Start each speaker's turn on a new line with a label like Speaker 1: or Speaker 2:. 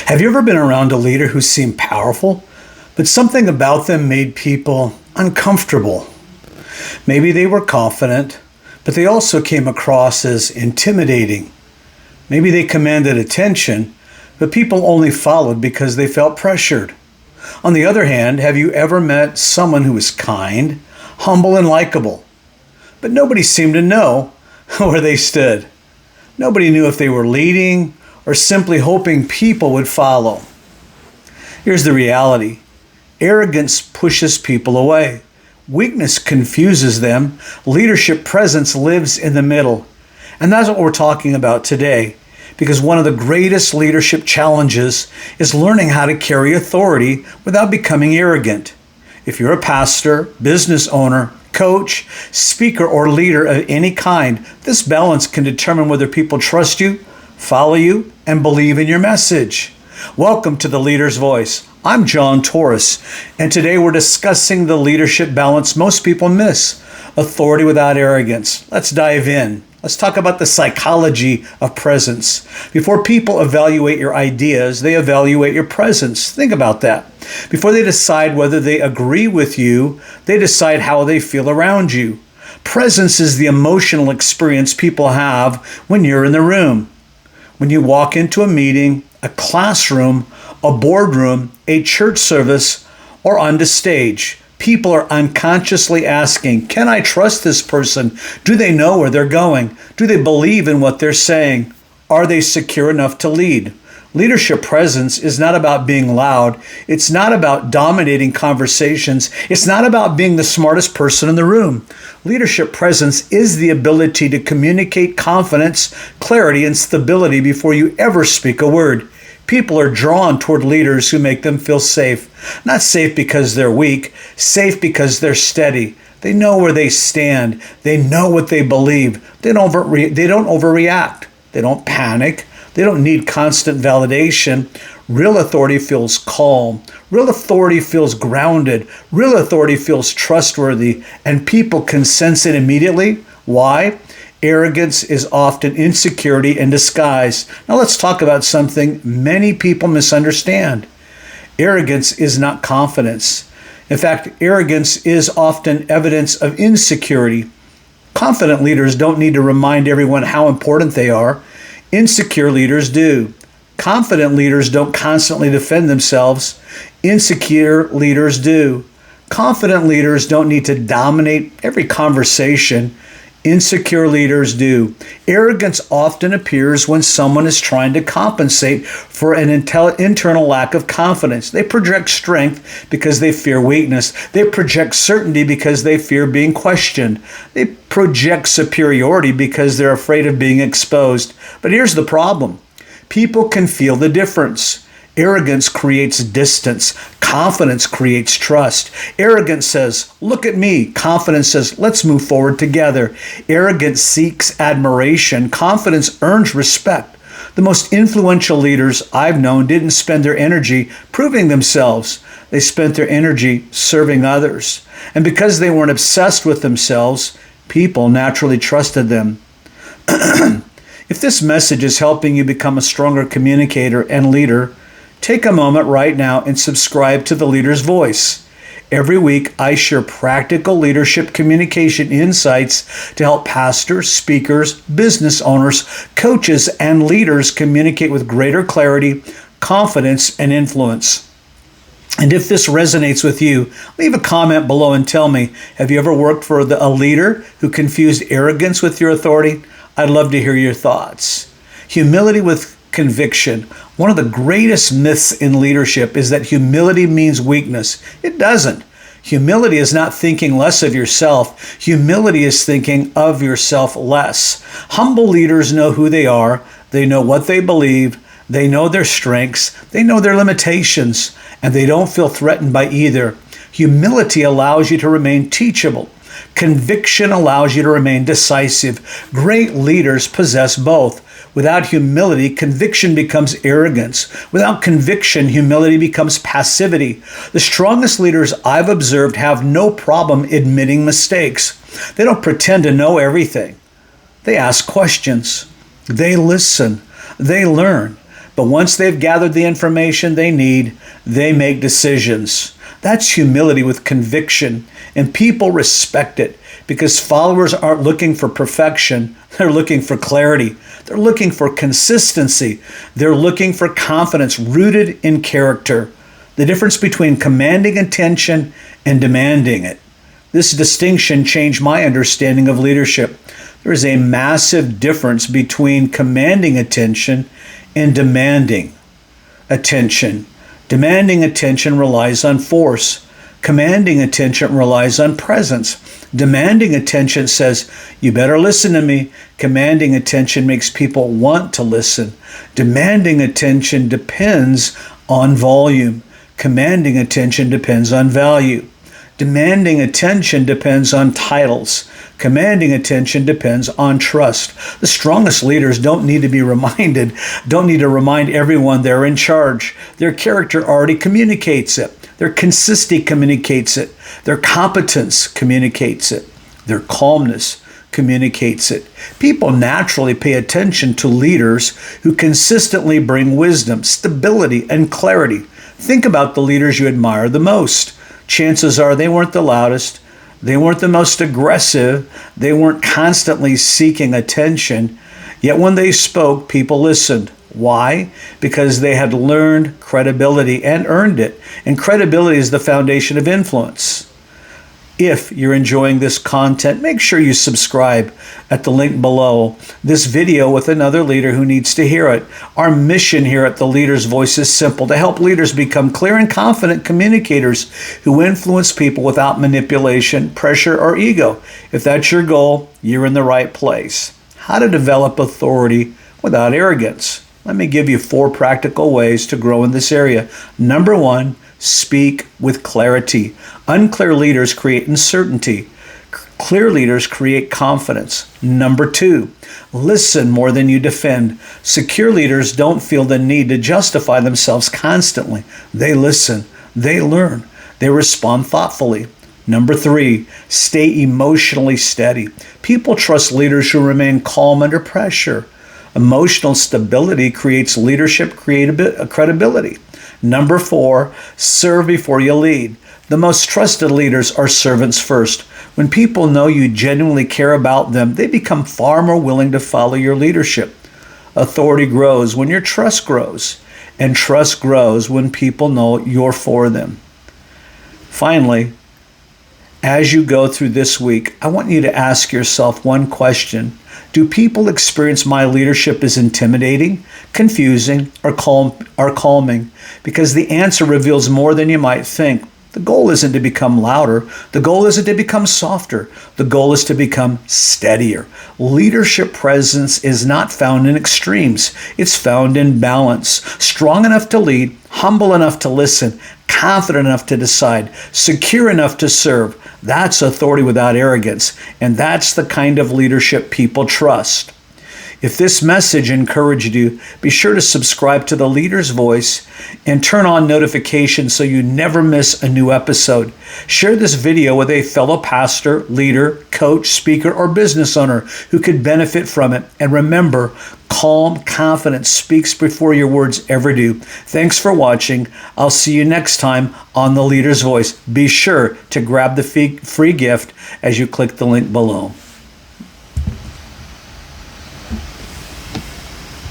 Speaker 1: Have you ever been around a leader who seemed powerful, but something about them made people uncomfortable? Maybe they were confident, but they also came across as intimidating. Maybe they commanded attention, but people only followed because they felt pressured. On the other hand, have you ever met someone who was kind, humble, and likable, but nobody seemed to know where they stood? Nobody knew if they were leading or simply hoping people would follow. Here's the reality. Arrogance pushes people away. Weakness confuses them. Leadership presence lives in the middle. And that's what we're talking about today, because one of the greatest leadership challenges is learning how to carry authority without becoming arrogant. If you're a pastor, business owner, coach, speaker, or leader of any kind, this balance can determine whether people trust you, follow you, and believe in your message. Welcome to The Leader's Voice. I'm John Torres, and today we're discussing the leadership balance most people miss: authority without arrogance. Let's dive in. Let's talk about the psychology of presence. Before people evaluate your ideas, they evaluate your presence. Think about that. Before they decide whether they agree with you, they decide how they feel around you. Presence is the emotional experience people have when you're in the room. When you walk into a meeting, a classroom, a boardroom, a church service, or on the stage, people are unconsciously asking, can I trust this person? Do they know where they're going? Do they believe in what they're saying? Are they secure enough to lead? Leadership presence is not about being loud. It's not about dominating conversations. It's not about being the smartest person in the room. Leadership presence is the ability to communicate confidence, clarity, and stability before you ever speak a word. People are drawn toward leaders who make them feel safe. Not safe because they're weak, safe because they're steady. They know where they stand. They know what they believe. They don't overreact. They don't panic. They don't need constant validation. Real authority feels calm. Real authority feels grounded. Real authority feels trustworthy, and people can sense it immediately. Why? Arrogance is often insecurity in disguise. Now let's talk about something many people misunderstand. Arrogance is not confidence. In fact, arrogance is often evidence of insecurity. Confident leaders don't need to remind everyone how important they are. Insecure leaders do. Confident leaders don't constantly defend themselves. Insecure leaders do. Confident leaders don't need to dominate every conversation. Insecure leaders do. Arrogance often appears when someone is trying to compensate for an internal lack of confidence. They project strength because they fear weakness. They project certainty because they fear being questioned. They project superiority because they're afraid of being exposed. But here's the problem. People can feel the difference. Arrogance creates distance. Confidence creates trust. Arrogance says, look at me. Confidence says, let's move forward together. Arrogance seeks admiration. Confidence earns respect. The most influential leaders I've known didn't spend their energy proving themselves. They spent their energy serving others. And because they weren't obsessed with themselves, people naturally trusted them. If this message is helping you become a stronger communicator and leader, take a moment right now and subscribe to The Leader's Voice. Every week, I share practical leadership communication insights to help pastors, speakers, business owners, coaches, and leaders communicate with greater clarity, confidence, and influence. And if this resonates with you, leave a comment below and tell me, have you ever worked for a leader who confused arrogance with your authority? I'd love to hear your thoughts. Humility with conviction. One of the greatest myths in leadership is that humility means weakness. It doesn't. Humility is not thinking less of yourself. Humility is thinking of yourself less. Humble leaders know who they are. They know what they believe. They know their strengths. They know their limitations. And they don't feel threatened by either. Humility allows you to remain teachable. Conviction allows you to remain decisive. Great leaders possess both. Without humility, conviction becomes arrogance. Without conviction, humility becomes passivity. The strongest leaders I've observed have no problem admitting mistakes. They don't pretend to know everything. They ask questions. They listen. They learn. But once they've gathered the information they need, they make decisions. That's humility with conviction, and people respect it because followers aren't looking for perfection. They're looking for clarity. They're looking for consistency. They're looking for confidence rooted in character. The difference between commanding attention and demanding it. This distinction changed my understanding of leadership. There is a massive difference between commanding attention and demanding attention. Demanding attention relies on force. Commanding attention relies on presence. Demanding attention says, you better listen to me. Commanding attention makes people want to listen. Demanding attention depends on volume. Commanding attention depends on value. Demanding attention depends on titles. Commanding attention depends on trust. The strongest leaders don't need to be reminded, don't need to remind everyone they're in charge. Their character already communicates it. Their consistency communicates it. Their competence communicates it. Their calmness communicates it. People naturally pay attention to leaders who consistently bring wisdom, stability, and clarity. Think about the leaders you admire the most. Chances are they weren't the loudest. They weren't the most aggressive. They weren't constantly seeking attention. Yet when they spoke, people listened. Why? Because they had learned credibility and earned it. And credibility is the foundation of influence. If you're enjoying this content, make sure you subscribe at the link below this video with another leader who needs to hear it. Our mission here at The Leader's Voice is simple: to help leaders become clear and confident communicators who influence people without manipulation, pressure, or ego. If that's your goal, you're in the right place. How to develop authority without arrogance. Let me give you 4 practical ways to grow in this area. Number 1, speak with clarity. Unclear leaders create uncertainty. Clear leaders create confidence. Number 2, listen more than you defend. Secure leaders don't feel the need to justify themselves constantly. They listen. They learn. They respond thoughtfully. Number 3, stay emotionally steady. People trust leaders who remain calm under pressure. Emotional stability creates leadership credibility. Number 4, serve before you lead. The most trusted leaders are servants first. When people know you genuinely care about them, they become far more willing to follow your leadership. Authority grows when your trust grows, and trust grows when people know you're for them. Finally, as you go through this week, I want you to ask yourself one question. Do people experience my leadership as intimidating, confusing, or calming? Because the answer reveals more than you might think. The goal isn't to become louder. The goal isn't to become softer. The goal is to become steadier. Leadership presence is not found in extremes. It's found in balance. Strong enough to lead, humble enough to listen, confident enough to decide, secure enough to serve. That's authority without arrogance. And that's the kind of leadership people trust. If this message encouraged you, be sure to subscribe to The Leader's Voice and turn on notifications so you never miss a new episode. Share this video with a fellow pastor, leader, coach, speaker, or business owner who could benefit from it. And remember, calm confidence speaks before your words ever do. Thanks for watching. I'll see you next time on The Leader's Voice. Be sure to grab the free gift as you click the link below.